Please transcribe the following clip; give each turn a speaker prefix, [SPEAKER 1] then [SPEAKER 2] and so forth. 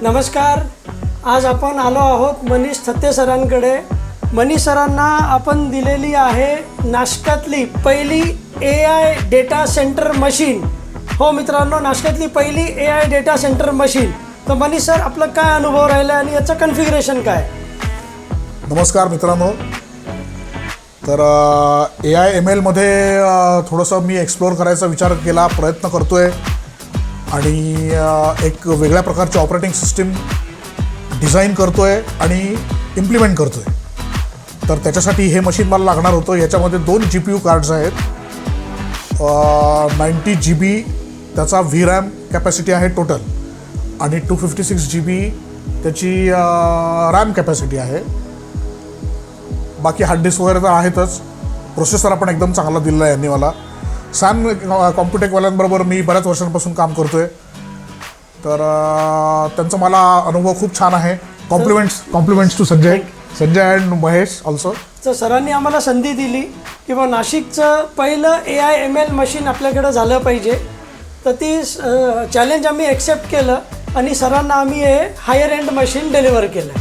[SPEAKER 1] नमस्कार. आज आपण आलो आहोत मनीष थत्ते सरांकडे. मनीष सरांना आपण दिलेली आहे नाशकातली पहिली AI डेटा सेंटर मशीन. हो मित्रांनो, नाशकातली पहिली AI डेटा सेंटर मशीन. तर मनीष सर, आपलं काय अनुभव राहिला आणि याचं कन्फिगरेशन काय?
[SPEAKER 2] नमस्कार मित्रांनो. तर AI/ML मध्ये थोडंसं मी एक्सप्लोअर करायचा विचार केला, प्रयत्न करतो आहे आणि एक वेगळ्या प्रकारची ऑपरेटिंग सिस्टीम डिझाईन करतो आहे आणि इम्प्लिमेंट करतो आहे. तर त्याच्यासाठी हे मशीन मला लागणार होतं. याच्यामध्ये 2 GPU कार्ड्स आहेत. 90 GB त्याचा VRAM कॅपॅसिटी आहे टोटल आणि 256 GB त्याची रॅम कॅपॅसिटी आहे. बाकी हार्ड डिस्क वगैरे तर आहेतच. प्रोसेसर आपण एकदम चांगला दिलेला आहे यांनी मला. सॅम कॉम्प्युटेकवाल्यांबरोबर मी बऱ्याच वर्षांपासून काम करतो आहे. तर त्यांचा मला अनुभव खूप छान आहे. Compliments to Sanjay and Mahesh also.
[SPEAKER 1] तर सरांनी आम्हाला संधी दिली की बा नाशिकचं पहिलं AI/ML मशीन आपल्याकडं झालं पाहिजे. तर ती चॅलेंज आम्ही ॲक्सेप्ट केलं आणि सरांना आम्ही हे हायर एंड मशीन डिलिव्हर केलं.